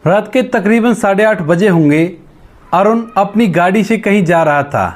रात के तकरीबन 8:30 बजे होंगे। अरुण अपनी गाड़ी से कहीं जा रहा था,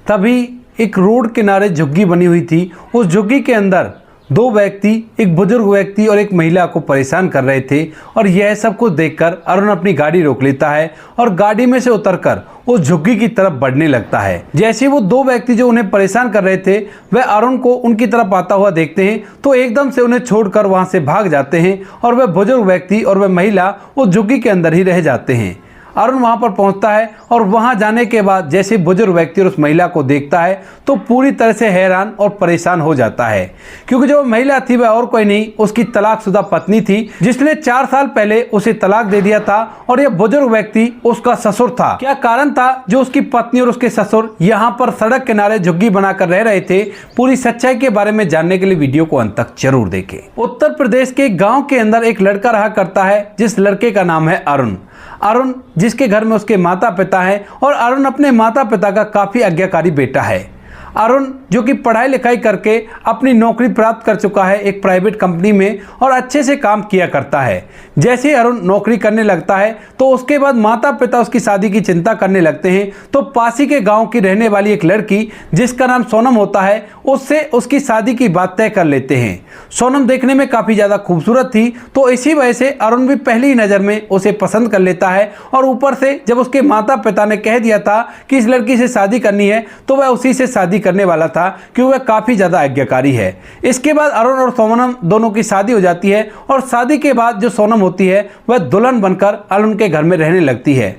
तभी एक रोड किनारे झुग्गी बनी हुई थी। उस झुग्गी के अंदर दो व्यक्ति, एक बुजुर्ग व्यक्ति और एक महिला को परेशान कर रहे थे। और यह सब कुछ देखकर अरुण अपनी गाड़ी रोक लेता है और गाड़ी में से उतरकर उस झुग्गी की तरफ बढ़ने लगता है। जैसे वो दो व्यक्ति जो उन्हें परेशान कर रहे थे वह अरुण को उनकी तरफ आता हुआ देखते हैं तो एकदम से उन्हें छोड़कर वहां से भाग जाते हैं और वह बुजुर्ग व्यक्ति और वह महिला उस झुग्गी के अंदर ही रह जाते हैं। अरुण वहां पर पहुंचता है और वहां जाने के बाद जैसे बुजुर्ग व्यक्ति और उस महिला को देखता है तो पूरी तरह से हैरान और परेशान हो जाता है, क्योंकि जो महिला थी वह और कोई नहीं, उसकी तलाकशुदा पत्नी थी जिसने 4 साल पहले उसे तलाक दे दिया था और यह बुजुर्ग व्यक्ति उसका ससुर था। क्या कारण था जो उसकी पत्नी और उसके ससुर यहाँ पर सड़क किनारे झुग्गी बनाकर रह रहे थे? पूरी सच्चाई के बारे में जानने के लिए वीडियो को अंत तक जरूर देखें। उत्तर प्रदेश के गाँव के अंदर एक लड़का रहा करता है जिस लड़के का नाम है अरुण। अरुण जिसके घर में उसके माता पिता हैं और अरुण अपने माता पिता का काफ़ी आज्ञाकारी बेटा है। अरुण जो कि पढ़ाई लिखाई करके अपनी नौकरी प्राप्त कर चुका है एक प्राइवेट कंपनी में और अच्छे से काम किया करता है। जैसे ही अरुण नौकरी करने लगता है तो उसके बाद माता पिता उसकी शादी की चिंता करने लगते हैं। तो पास ही के गांव की रहने वाली एक लड़की जिसका नाम सोनम होता है उससे उसकी शादी की बात तय कर लेते हैं। सोनम देखने में काफ़ी ज़्यादा खूबसूरत थी तो इसी वजह से अरुण भी पहली नज़र में उसे पसंद कर लेता है। और ऊपर से जब उसके माता पिता ने कह दिया था कि इस लड़की से शादी करनी है तो वह उसी से शादी करने वाला था, क्योंकि वह काफ़ी ज़्यादा आज्ञाकारी है। इसके बाद अरुण और सोनम दोनों की शादी हो जाती है और शादी के बाद जो सोनम होती है वह दुल्हन बनकर अरुण के घर में रहने लगती है।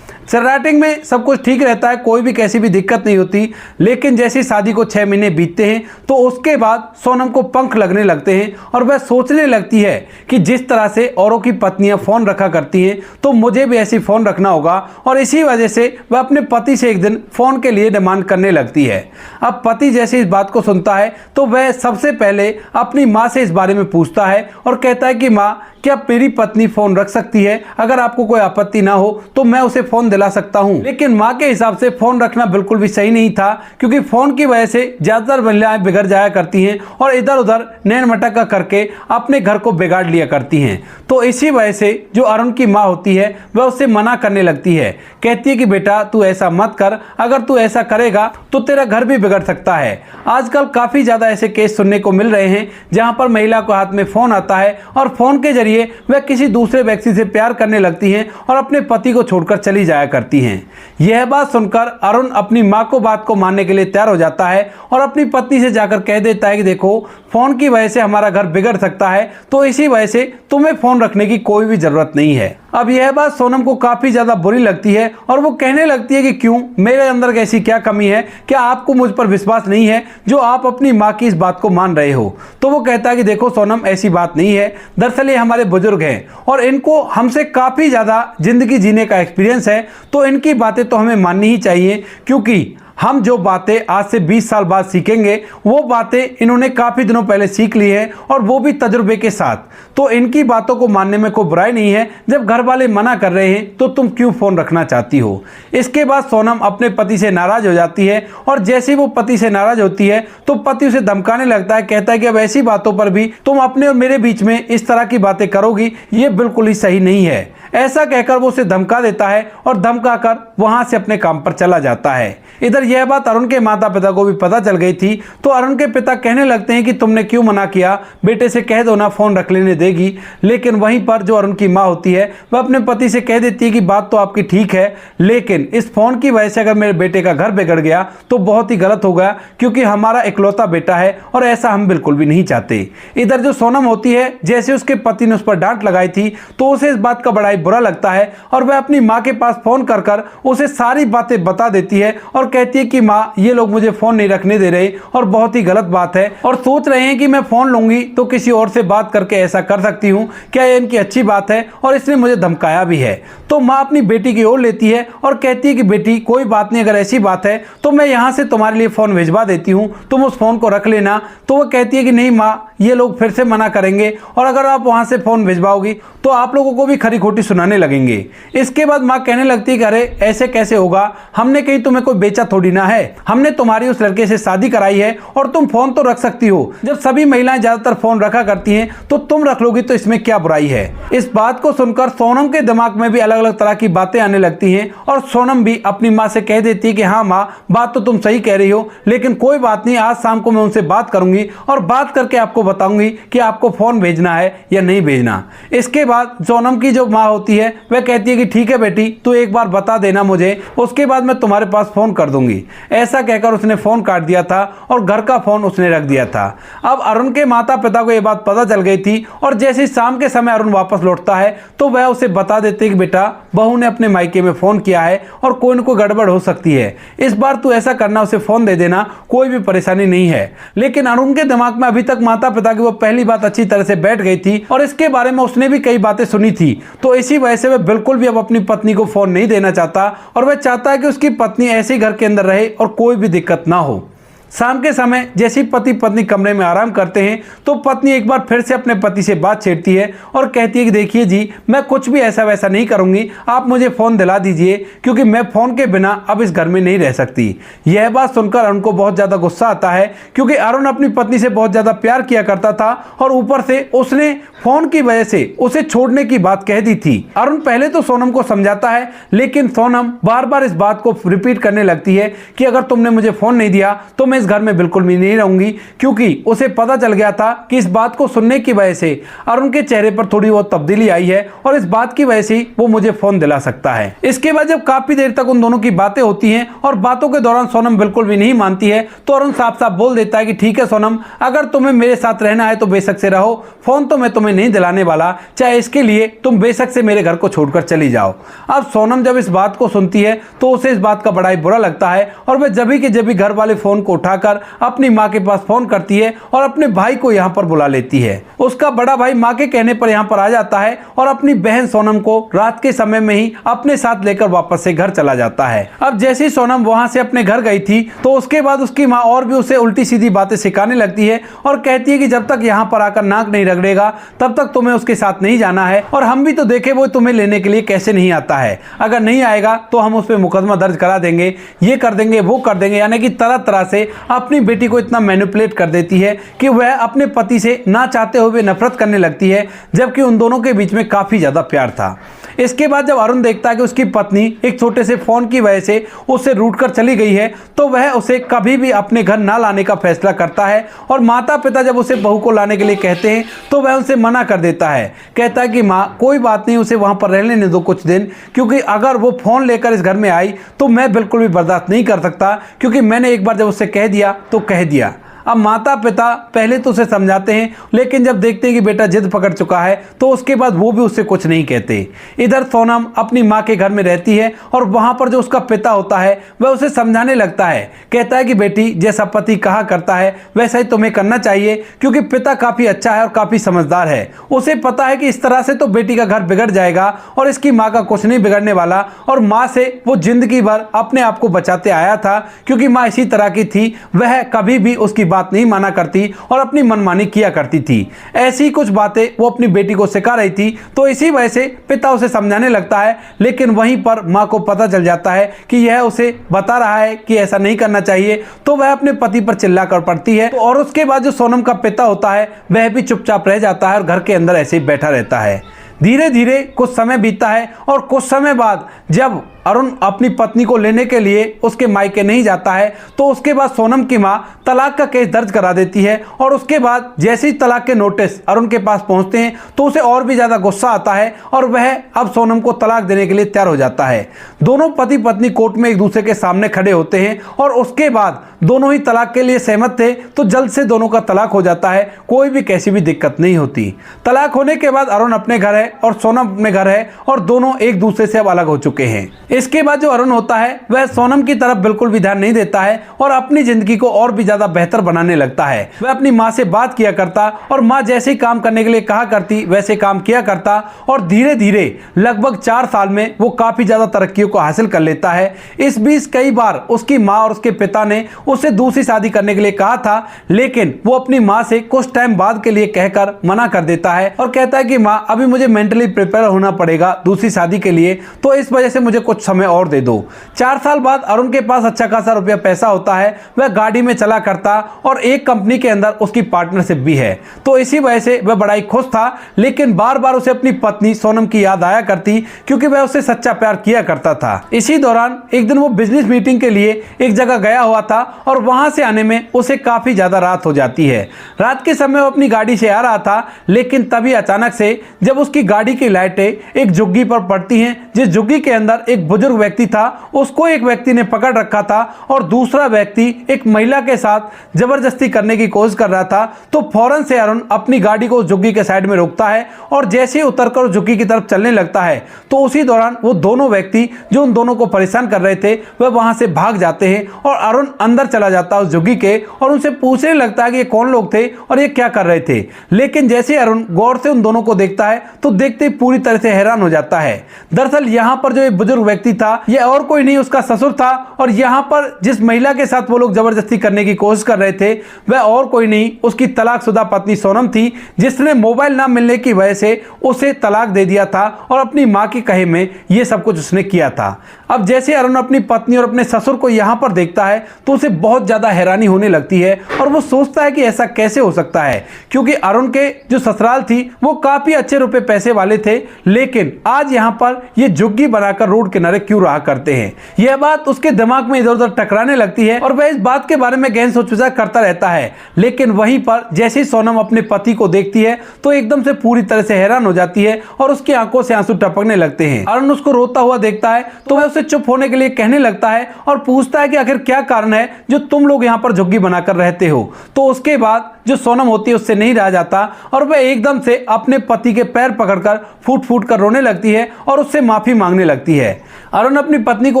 स्टार्टिंग में सब कुछ ठीक रहता है, कोई भी कैसी भी दिक्कत नहीं होती, लेकिन जैसे शादी को 6 महीने बीतते हैं तो उसके बाद सोनम को पंख लगने लगते हैं और वह सोचने लगती है कि जिस तरह से औरों की पत्नियां फ़ोन रखा करती हैं तो मुझे भी ऐसी फ़ोन रखना होगा। और इसी वजह से वह अपने पति से एक दिन फ़ोन के लिए डिमांड करने लगती है। अब पति जैसे इस बात को सुनता है तो वह सबसे पहले अपनी माँ से इस बारे में पूछता है और कहता है कि माँ, क्या मेरी पत्नी फ़ोन रख सकती है? अगर आपको कोई आपत्ति ना हो तो मैं उसे फ़ोन दिला सकता हूं। लेकिन माँ के हिसाब से फ़ोन रखना बिल्कुल भी सही नहीं था, क्योंकि फ़ोन की वजह से ज़्यादातर महिलाएं बिगड़ जाया करती हैं और इधर उधर नैन मटक्का करके अपने घर को बिगाड़ लिया करती हैं। तो इसी वजह से जो अरुण की माँ होती है वह उससे मना करने लगती है, कहती है कि बेटा तू ऐसा मत कर, अगर तू ऐसा करेगा तो तेरा घर भी बिगड़ सकता है। आजकल काफ़ी ज़्यादा ऐसे केस सुनने को मिल रहे हैं जहाँ पर महिला को हाथ में फ़ोन आता है और फ़ोन के जरिए वह किसी दूसरे व्यक्ति से प्यार करने लगती हैं और अपने पति को छोड़कर चली जाया करती हैं। यह बात सुनकर अरुण अपनी मां को बात को मानने के लिए तैयार हो जाता है और अपनी पत्नी से जाकर कह देता है कि देखो, फोन की वजह से हमारा घर बिगड़ सकता है, तो इसी वजह से तुम्हें फोन रखने की कोई भी जरूरत नहीं है। अब यह बात सोनम को काफी ज्यादा बुरी लगती है और वो कहने लगती है कि क्यों, मेरे अंदर ऐसी क्या कमी है, क्या आपको मुझ पर विश्वास नहीं है जो आप अपनी माँ की इस बात को मान रहे हो? तो वो कहता है कि देखो सोनम, ऐसी बात नहीं है, दरअसल ये हमारे बुजुर्ग हैं और इनको हमसे काफी ज्यादा जिंदगी जीने का एक्सपीरियंस है, तो इनकी बातें तो हमें माननी ही चाहिए, क्योंकि हम जो बातें आज से 20 साल बाद सीखेंगे वो बातें इन्होंने काफ़ी दिनों पहले सीख ली है और वो भी तजुर्बे के साथ। तो इनकी बातों को मानने में कोई बुराई नहीं है। जब घर वाले मना कर रहे हैं तो तुम क्यों फ़ोन रखना चाहती हो? इसके बाद सोनम अपने पति से नाराज़ हो जाती है और जैसे ही वो पति से नाराज़ होती है तो पति उसे धमकाने लगता है, कहता है कि अब ऐसी बातों पर भी तुम अपने और मेरे बीच में इस तरह की बातें करोगी, ये बिल्कुल ही सही नहीं है। ऐसा कहकर वो उसे धमका देता है और धमकाकर वहां से अपने काम पर चला जाता है। इधर यह बात अरुण के माता पिता को भी पता चल गई थी, तो अरुण के पिता कहने लगते हैं कि तुमने क्यों मना किया, बेटे से कह दो ना, फोन रख लेने देगी। लेकिन वहीं पर जो अरुण की माँ होती है वह अपने पति से कह देती है कि बात तो आपकी ठीक है, लेकिन इस फोन की वजह से अगर मेरे बेटे का घर बिगड़ गया तो बहुत ही गलत होगा, क्योंकि हमारा इकलौता बेटा है और ऐसा हम बिल्कुल भी नहीं चाहते। इधर जो सोनम होती है, जैसे उसके पति ने उस पर डांट लगाई थी तो उसे इस बात का बड़ा बुरा लगता है और वह अपनी माँ के पास फोन कर कर उसे सारी बातें बता देती है और कहती है कि माँ, ये लोग मुझे फोन नहीं रखने दे रहे और बहुत ही गलत बात है, और सोच रहे हैं कि मैं फोन लूंगी तो किसी और से बात करके ऐसा कर सकती हूँ, क्या ये इनकी अच्छी बात है? और इसने मुझे धमकाया भी है। तो माँ अपनी बेटी की ओर लेती है और कहती है कि बेटी कोई बात नहीं, अगर ऐसी बात है तो मैं यहाँ से तुम्हारे लिए फ़ोन भिजवा देती हूँ, तुम उस फ़ोन को रख लेना। तो वो कहती है कि नहीं माँ, ये लोग फिर से मना करेंगे और अगर आप वहाँ से फ़ोन भिजवाओगी तो आप लोगों को भी खरी खोटी सुनाने लगेंगे। इसके बाद माँ कहने लगती है कि अरे ऐसे कैसे होगा, हमने कहीं तुम्हें कोई बेचा थोड़ी ना है, हमने तुम्हारी उस लड़के से शादी कराई है और तुम फोन तो रख सकती हो। जब सभी महिलाएं ज्यादातर फोन रखा करती हैं तो तुम रख लोगी तो इसमें क्या बुराई है। इस बात को सुनकर सोनम के दिमाग में भी अलग अलग तरह की बातें आने लगती हैं और सोनम भी अपनी माँ से कह देती है कि हाँ माँ, बात तो तुम सही कह रही हो, लेकिन कोई बात नहीं, आज शाम को मैं उनसे बात करूंगी और बात करके आपको बताऊंगी कि आपको फोन भेजना है या नहीं भेजना। इसके बाद सोनम की जो माँ होती है वह कहती है कि ठीक है बेटी, तू एक बार बता देना मुझे, उसके बाद मैं तुम्हारे पास फोन कर दूंगी। ऐसा कहकर उसने फोन काट दिया था और घर का फोन उसने रख दिया था। अब अरुण के माता पिता को यह बात पता चल गई थी और जैसे शाम के समय अरुण वापस लौटता है तो वह उसे बता देते कि बेटा, बहू ने अपने मायके में फोन किया है और कोई न कोई गड़बड़ हो सकती है, इस बार तू ऐसा करना, उसे फोन दे देना, कोई भी परेशानी नहीं है। लेकिन अरुण के दिमाग में अभी तक माता पिता की वो पहली बात अच्छी तरह से बैठ गई थी और इसके बारे में उसने भी कई बातें सुनी थी, तो इसी वजह से वह बिल्कुल भी अब अपनी पत्नी को फोन नहीं देना चाहता और वह चाहता है कि उसकी पत्नी ऐसे ही घर के अंदर रहे और कोई भी दिक्कत ना हो। शाम के समय जैसे ही पति पत्नी कमरे में आराम करते हैं तो पत्नी एक बार फिर से अपने पति से बात छेड़ती है और कहती है कि देखिए जी, मैं कुछ भी ऐसा वैसा नहीं करूंगी, आप मुझे फ़ोन दिला दीजिए क्योंकि मैं फ़ोन के बिना अब इस घर में नहीं रह सकती। यह बात सुनकर अरुण को बहुत ज़्यादा गुस्सा आता है क्योंकि अरुण अपनी पत्नी से बहुत ज़्यादा प्यार किया करता था और ऊपर से उसने फ़ोन की वजह से उसे छोड़ने की बात कह दी थी। अरुण पहले तो सोनम को समझाता है, लेकिन सोनम बार बार इस बात को रिपीट करने लगती है कि अगर तुमने मुझे फ़ोन नहीं दिया तो मैं इस घर में बिल्कुल भी नहीं रहूंगी, क्योंकि उसे पता चल गया था कि इस बात को सुनने की वजह से अरुण के चेहरे पर थोड़ी बहुत तब्दीली आई है और इस बात की वजह से वो मुझे फोन दिला सकता है। इसके बाद जब काफी देर तक उन दोनों की बातें होती हैं और बातों के दौरान सोनम बिल्कुल भी नहीं मानती है तो अरुण साफ साफ बोल देता है कि ठीक है सोनम, अगर तुम्हें मेरे साथ रहना है तो बेशक से रहो, फोन तो मैं तुम्हें नहीं दिलाने वाला, चाहे इसके लिए तुम बेशक से मेरे घर को छोड़कर चली जाओ। अब सोनम जब इस बात को सुनती है तो उसे इस बात का बड़ा ही बुरा लगता है और वह जब भी घर वाले फोन को उठाकर अपनी माँ के पास फोन करती है और अपने भाई को यहाँ पर बुला लेती है। उसका बड़ा भाई माँ के कहने पर यहाँ पर आ जाता है और अपनी बहन सोनम को रात के समय में ही अपने साथ लेकर वापस से घर चला जाता है। अब जैसे ही सोनम वहां से अपने घर गई थी तो उसके बाद उसकी माँ और भी उसे उल्टी सीधी बातें सिखाने लगती है और कहती है कि जब तक यहाँ पर आकर नाक नहीं रगड़ेगा तब तक तुम्हें उसके साथ नहीं जाना है और हम भी तो देखे वो तुम्हें लेने के लिए कैसे नहीं आता है, अगर नहीं आएगा तो हम उस पर मुकदमा दर्ज करा देंगे, ये कर देंगे, वो कर देंगे। यानी कि तरह तरह से अपनी बेटी को इतना मैनिपुलेट कर देती है कि वह अपने पति से ना चाहते हुए नफरत करने लगती है, जबकि उन दोनों के बीच में काफी ज्यादा प्यार था। इसके बाद जब अरुण देखता है कि उसकी पत्नी एक छोटे से फोन की वजह से उससे रूठ कर चली गई है तो वह उसे कभी भी अपने घर ना लाने का फैसला करता है और माता पिता जब उसे बहू को लाने के लिए कहते हैं तो वह उनसे मना कर देता है। कहता है कि माँ कोई बात नहीं, उसे वहां पर रहने दो कुछ दिन, क्योंकि अगर वो फोन लेकर इस घर में आई तो मैं बिल्कुल भी बर्दाश्त नहीं कर सकता, क्योंकि मैंने एक बार जब उससे कह दिया तो कह दिया। अब माता पिता पहले तो उसे समझाते हैं, लेकिन जब देखते हैं कि बेटा जिद पकड़ चुका है तो उसके बाद वो भी उससे कुछ नहीं कहते। इधर सोनम अपनी माँ के घर में रहती है और वहां पर जो उसका पिता होता है वह उसे समझाने लगता है। कहता है कि बेटी, जैसा पति कहा करता है वैसा ही तुम्हें करना चाहिए, क्योंकि पिता काफी अच्छा है और काफी समझदार है। उसे पता है कि इस तरह से तो बेटी का घर बिगड़ जाएगा और इसकी माँ का कुछ नहीं बिगड़ने वाला, और माँ से वो जिंदगी भर अपने आप को बचाते आया था, क्योंकि माँ इसी तरह की थी, वह कभी भी उसकी बात नहीं माना करती और अपनी मनमानी किया करती थी। ऐसी कुछ बातें वो अपनी बेटी को सिखा रही थी, तो इसी वजह से पिता उसे समझाने लगता है। लेकिन वहीं पर माँ को पता चल जाता है कि यह उसे बता रहा है कि ऐसा नहीं करना चाहिए, तो वह अपने पति पर चिल्ला कर पड़ती है। और उसके बाद जो सोनम का पिता होता है वह भी चुपचाप रह जाता है और घर के अंदर ऐसे ही बैठा रहता है। धीरे धीरे कुछ समय बीतता है और कुछ समय बाद जब अरुण अपनी पत्नी को लेने के लिए उसके मायके नहीं जाता है तो उसके बाद सोनम की मां तलाक का केस दर्ज करा देती है। और उसके बाद जैसे ही तलाक के नोटिस अरुण के पास पहुंचते हैं तो उसे और भी ज्यादा गुस्सा आता है और वह अब सोनम को तलाक देने के लिए तैयार हो जाता है। दोनों पति पत्नी कोर्ट में एक दूसरे के सामने खड़े होते हैं और उसके बाद दोनों ही तलाक के लिए सहमत थे, तो जल्द से दोनों का तलाक हो जाता है, कोई भी कैसी भी दिक्कत नहीं होती। तलाक होने के बाद अरुण अपने घर है और सोनम अपने घर है और दोनों एक दूसरे से अब अलग हो चुके हैं। इसके बाद जो अरुण होता है वह सोनम की तरफ बिल्कुल भी ध्यान नहीं देता है और अपनी जिंदगी को और भी ज्यादा बेहतर बनाने लगता है। वह अपनी माँ से बात किया करता और माँ जैसे ही काम करने के लिए कहा करती वैसे काम किया करता और धीरे धीरे लगभग 4 साल में वो काफी ज्यादा तरक्कियों को हासिल कर लेता है। इस बीच कई बार उसकी माँ और उसके पिता ने उसे दूसरी शादी करने के लिए कहा था, लेकिन वो अपनी माँ से कुछ टाइम बाद के लिए कहकर मना कर देता है और कहता है कि माँ अभी मुझे मेंटली प्रिपेयर होना पड़ेगा दूसरी शादी के लिए, तो इस वजह से मुझे कुछ समय और दे दो। 4 साल बाद अरुण के पास अच्छा खासा रुपया पैसा होता है, वह गाड़ी में चला करता और एक कंपनी के अंदर उसकी पार्टनरशिप भी है, तो इसी वजह से वह बड़ा ही खुश था। लेकिन बार बार उसे अपनी पत्नी सोनम की याद आया करती क्योंकि वह उससे सच्चा प्यार किया करता था। इसी दौरान एक दिन वो बिजनेस मीटिंग के लिए एक जगह गया हुआ था और वहां से आने में उसे काफी ज्यादा रात हो जाती है। रात के समय वो अपनी गाड़ी से आ रहा था, लेकिन तभी अचानक से जब उसकी गाड़ी की लाइटें एक झुग्गी पर पड़ती हैं, जिस झुग्गी के अंदर एक बुजुर्ग व्यक्ति था उसको एक व्यक्ति ने पकड़ रखा था और दूसरा व्यक्ति एक महिला के साथ जबरदस्ती करने की कोशिश कर रहा था। तो फौरन से अरुण अपनी गाड़ी को झुग्गी के साइड में रोकता है और जैसे ही उतरकर झुग्गी की तरफ चलने लगता है तो उसी दौरान वो दोनों व्यक्ति जो उन दोनों को परेशान कर रहे थे वह वहां से भाग जाते हैं और अरुण अंदर चला जाता है उस झुग्गी के और उनसे पूछने लगता है कि ये कौन लोग थे और ये क्या कर रहे थे। लेकिन जैसे अरुण गौर से उन दोनों को देखता है तो देखते ही पूरी तरह से हैरान हो जाता है। दरअसल यहाँ पर जो एक बुजुर्ग व्यक्ति था यह और कोई नहीं उसका ससुर था और यहाँ पर जिस महिला के साथ वो लोग जबरदस्ती करने की कोशिश कर रहे थे वह और कोई नहीं उसकी तलाकशुदा पत्नी सोनम थी, जिसने मोबाइल ना मिलने की वजह से उसे तलाक दे दिया था और अपनी माँ के कहे में ये सब कुछ उसने किया था। अब जैसे अरुण अपनी पत्नी और अपने ससुर को यहाँ पर देखता है तो उसे बहुत ज्यादा हैरानी होने लगती है और वो सोचता है कि ऐसा कैसे हो सकता है, क्योंकि अरुण के जो ससुराल थी वो काफी अच्छे रुपए पैसे वाले थे, लेकिन आज यहाँ पर ये झुग्गी बनाकर रोड किनारे क्यों रहा करते हैं। यह बात उसके दिमाग में इधर उधर टकराने लगती है और वह इस बात के बारे में गहन सोच विचार करता रहता है। लेकिन वहीं पर जैसे ही सोनम अपने पति को देखती है तो एकदम से पूरी तरह से हैरान हो जाती है और उसकी आंखों से आंसू टपकने लगते हैं। अरुण उसको रोता हुआ देखता है तो वह उसे चुप होने के लिए कहने लगता है और पूछता है कि आखिर क्या कारण है जो तुम लोग यहाँ पर झुग्गी बनाकर रहते हो। तो उसके बाद जो सोनम होती है उससे नहीं रहा जाता और वह एकदम से अपने पति के पैर पकड़कर फूट फूट कर रोने लगती है और उससे माफी मांगने लगती है। अरुण अपनी पत्नी को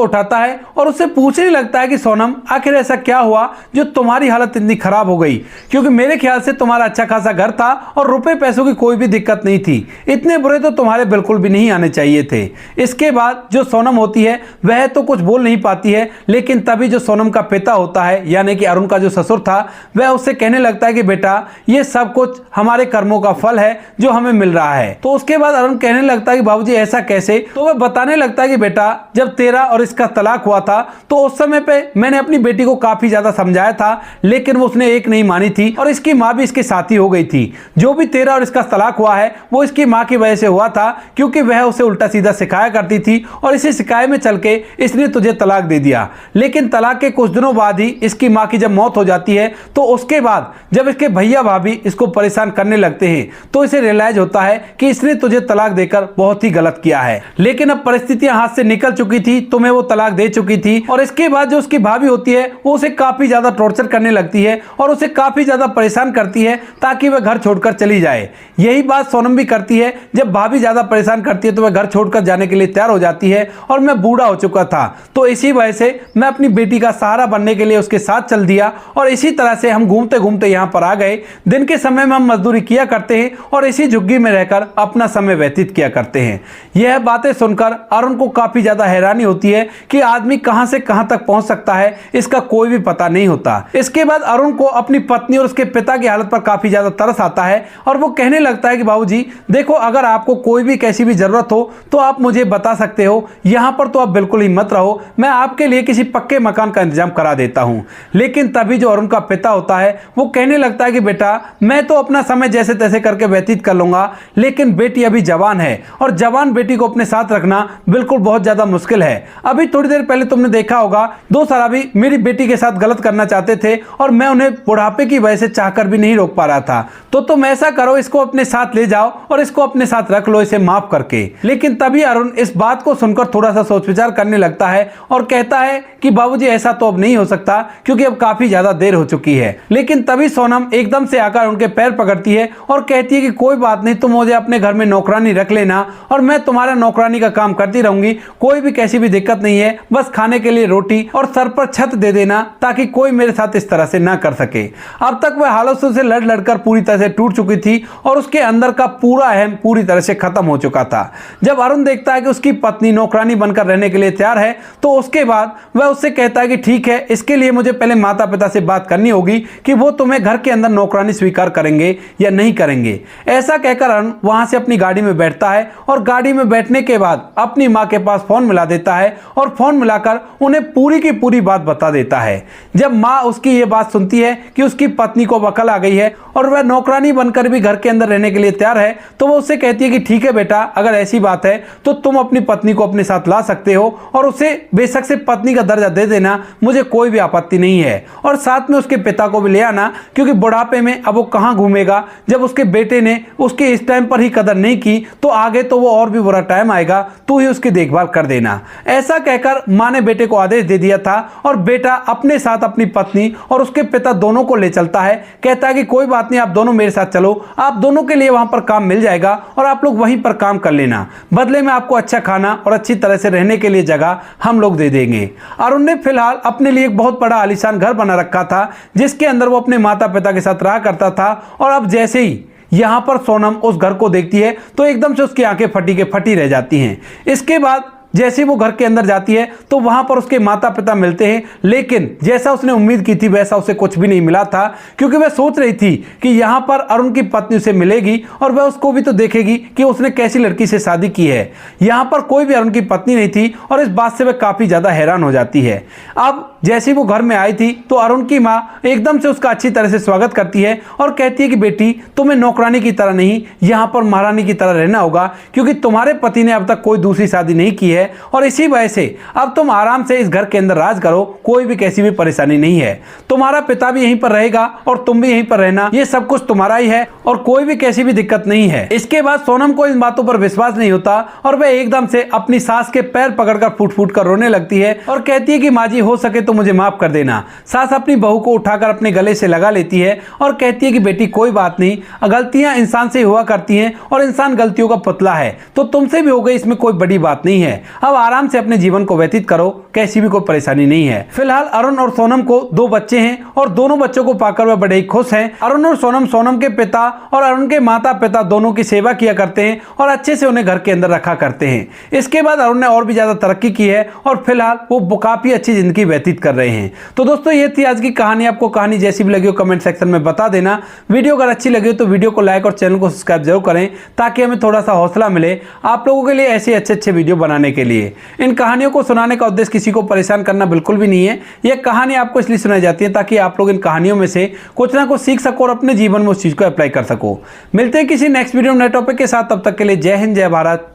उठाता है और उससे पूछने लगता है कि सोनम आखिर ऐसा क्या हुआ जो तुम्हारी हालत इतनी खराब हो गई, क्योंकि मेरे ख्याल से तुम्हारा अच्छा खासा घर था और रुपए पैसों की कोई भी दिक्कत नहीं थी, इतने बुरे तो तुम्हारे बिल्कुल भी नहीं आने चाहिए थे। इसके बाद जो सोनम होती है वह तो कुछ बोल नहीं पाती है, लेकिन तभी जो सोनम का पिता होता है यानी कि अरुण का जो ससुर था वह उससे कहने लगता है कि बेटा ये सब कुछ हमारे कर्मों का फल है जो हमें मिल रहा है। तो उसके बाद अरुण कहने लगता है कि बाबूजी ऐसा कैसे। तो वह बताने लगता है कि बेटा जब तेरा और इसका तलाक हुआ था तो उस समय पे मैंने अपनी बेटी को काफी ज्यादा समझाया था, लेकिन वो उसने एक नहीं मानी थी और इसकी माँ भी इसके साथी हो गई थी। जो भी तेरा और इसका तलाक हुआ है वो इसकी माँ की वजह से हुआ था, क्योंकि वह उसे उल्टा सीधा सिखाया करती थी और इसी सिखाए में चल के इसने तुझे तलाक दे दिया। लेकिन तलाक के कुछ दिनों बाद ही इसकी माँ की जब मौत हो जाती है तो उसके बाद जब इसके भैया भाभी इसको परेशान करने लगते हैं तो इसे रियलाइज होता है कि इसने तुझे तलाक देकर बहुत ही गलत किया है। लेकिन अब परिस्थितियां हाथ से निकल चुकी थी, तुम्हें वो तलाक दे चुकी थी और इसके बाद जो उसकी भाभी होती है वो उसे काफी ज्यादा टॉर्चर करने लगती है और उसे काफी ज्यादा परेशान करती है ताकि वह घर छोड़कर चली जाए। यही बात सोनम भी करती है, जब भाभी ज्यादा परेशान करती है तो वह घर छोड़कर जाने के लिए तैयार हो जाती है और मैं बूढ़ा हो चुका था तो इसी वजह से मैं अपनी बेटी का सहारा बनने के लिए उसके साथ चल दिया और इसी तरह से हम घूमते घूमते यहाँ पर आ गए। दिन के समय में हम मजदूरी किया करते हैं और इसी झुग्गी में रहकर अपना समय व्यतीत किया करते हैं। यह बातें सुनकर अरुण को काफी ज्यादा हैरानी होती है कि आदमी कहां से कहां तक पहुंच सकता है, इसका कोई भी पता नहीं होता। इसके बाद अरुण को अपनी पत्नी और उसके पिता की हालत पर काफी ज्यादा तरस आता है और वो कहने लगता है कि बाबूजी देखो, अगर आपको कोई भी कैसी भी जरूरत हो तो आप मुझे बता सकते हो, यहाँ पर तो आप बिल्कुल ही मत रहो, मैं आपके लिए किसी पक्के मकान का इंतजाम करा देता हूँ। लेकिन तभी जो अरुण का पिता होता है वो कहने लगता है कि बेटा मैं तो अपना समय जैसे तैसे करके व्यतीत कर लूंगा, लेकिन बेटी अभी जवान है और जवान बेटी को अपने साथ रखना बिल्कुल बहुत ज्यादा मुश्किल है। अभी थोड़ी देर पहले तुमने देखा होगा दो शराबी मेरी बेटी के साथ गलत करना चाहते थे और मैं उन्हें बुढ़ापे की वजह से चाहकर भी नहीं रोक पा रहा था। तो तुम ऐसा करो, इसको अपने साथ ले जाओ और इसको अपने साथ रख लो, इसे माफ करके। लेकिन तभी अरुण इस बात को सुनकर थोड़ा सा सोच विचार करने लगता है और कहता है कि बाबूजी ऐसा तो अब नहीं हो सकता, क्योंकि अब काफी ज्यादा देर हो चुकी है। लेकिन तभी सोनम एकदम से आकर उनके पैर पकड़ती है और कहती है कि कोई बात नहीं, तुम मुझे अपने घर में नौकरानी रख लेना और मैं तुम्हारा नौकरानी का काम करती रहूंगी, कोई भी कैसी भी दिक्कत नहीं है, बस खाने के लिए रोटी और सर पर छत दे देना ताकि कोई मेरे साथ इस तरह से ना कर सके। अब तक वह हालातों से लड़ लड़कर पूरी तरह से टूट चुकी थी और उसके अंदर का पूरा अहम पूरी तरह से खत्म हो चुका था। जब अरुण देखता है कि उसकी पत्नी नौकरानी बनकर रहने के लिए तैयार है तो उसके बाद वह उससे कहता है कि ठीक है, इसके लिए मुझे पहले माता पिता से बात करनी होगी कि वो तुम्हें घर के अंदर नौकरानी स्वीकार करेंगे या नहीं करेंगे। ऐसा कहकर अरुण वहां से अपनी गाड़ी में बैठता है और गाड़ी में बैठने के बाद अपनी मां के पास फोन मिला देता है और फोन मिलाकर उन्हें पूरी की पूरी बात बता देता है। जब मां उसकी ये बात सुनती है कि उसकी पत्नी को अकल आ गई है और वह नौकरानी बनकर भी घर के अंदर रहने के लिए तैयार है, तो वो उससे कहती है कि ठीक है बेटा, अगर ऐसी बात है तो तुम अपनी पत्नी को अपने साथ ला सकते हो और उसे बेशक से पत्नी का दर्जा दे देना, मुझे कोई भी आपत्ति नहीं है। और साथ में उसके पिता को भी ले आना, क्योंकि बुढ़ापे में अब वो कहां घूमेगा। जब उसके बेटे ने उसके इस टाइम पर ही कदर नहीं की तो आगे तो वो और भी बुरा टाइम आएगा, तू ही उसकी देखभाल कर देना। ऐसा कहकर मां ने बेटे को आदेश दे दिया था और बेटा अपने साथ अपनी पत्नी और उसके पिता दोनों को ले चलता है। कहता है कि कोई बात नहीं, आप दोनों मेरे साथ चलो, आप दोनों के लिए वहां पर काम मिल जाएगा और आप लोग वहीं पर काम कर लेना, बदले में आपको अच्छा खाना और अच्छी तरह से रहने के लिए जगह हम लोग दे देंगे। अरुण ने फिलहाल अपने लिए एक बहुत बड़ा आलीशान घर बना रखा था जिसके अंदर वो अपने माता पिता के साथ रहा करता था। और अब जैसे ही यहां पर सोनम उस घर को देखती है तो एकदम से उसकी आंखें फटी के फटी रह जाती हैं। इसके बाद जैसे वो घर के अंदर जाती है तो वहां पर उसके माता पिता मिलते हैं, लेकिन जैसा उसने उम्मीद की थी वैसा उसे कुछ भी नहीं मिला था, क्योंकि वह सोच रही थी कि यहां पर अरुण की पत्नी उसे मिलेगी और वह उसको भी तो देखेगी कि उसने कैसी लड़की से शादी की है। यहां पर कोई भी अरुण की पत्नी नहीं थी और इस बात से वह काफी ज्यादा हैरान हो जाती है। अब जैसे वो घर में आई थी तो अरुण की माँ एकदम से उसका अच्छी तरह से स्वागत करती है और कहती है कि बेटी, तुम्हें नौकरानी की तरह नहीं, यहाँ पर महारानी की तरह रहना होगा, क्योंकि तुम्हारे पति ने अब तक कोई दूसरी शादी नहीं की है और इसी वजह से अब तुम आराम से इस घर के अंदर राज करो, कोई भी कैसी भी परेशानी नहीं है। तुम्हारा पिता भी यहीं पर रहेगा और तुम भी यहीं पर रहना, ये सब कुछ तुम्हारा ही है और कोई भी कैसी भी दिक्कत नहीं है। इसके बाद सोनम को इन बातों पर विश्वास नहीं होता और वह एकदम से अपनी सास के पैर पकड़कर फूट फूट कर रोने लगती है और कहती है कि माँ जी, हो सके तो मुझे माफ कर देना। सास अपनी बहू को उठाकर अपने गले से लगा लेती है और कहती है कि बेटी कोई बात नहीं, गलतियां इंसान से हुआ करती हैं और इंसान गलतियों का पुतला है, तो तुमसे भी हो गई, इसमें कोई बड़ी बात नहीं है। अब आराम से अपने जीवन को व्यतीत करो, कैसी भी कोई परेशानी नहीं है। फिलहाल अरुण और सोनम को 2 बच्चे हैं और दोनों बच्चों को पाकर वह बड़े ही खुश हैं। अरुण और सोनम के पिता और अरुण के माता पिता दोनों की सेवा किया करते हैं और अच्छे से उन्हें घर के अंदर रखा करते हैं। इसके बाद अरुण ने और भी ज्यादा तरक्की की है और फिलहाल वो काफी अच्छी जिंदगी व्यतीत कर रहे हैं। तो दोस्तों, ये थी आज की कहानी। आपको कहानी जैसी भी लगी हो कमेंट सेक्शन में बता देना। वीडियो अगर अच्छी लगी हो तो वीडियो को लाइक और चैनल को सब्सक्राइब जरूर करें ताकि हमें थोड़ा सा हौसला मिले आप लोगों के लिए ऐसे अच्छे वीडियो बनाने के लिए। इन कहानियों को सुनाने का उद्देश्य किसी को परेशान करना बिल्कुल भी नहीं है। यह कहानी आपको इसलिए सुनाई जाती है ताकि आप लोग इन कहानियों में से कुछ ना कुछ सीख सको और अपने जीवन में उस चीज को अप्लाई कर सको। मिलते हैं किसी नेक्स्ट वीडियो नए टॉपिक के साथ, तब तक के लिए जय हिंद, जय भारत,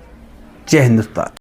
जय हिंदुस्तान।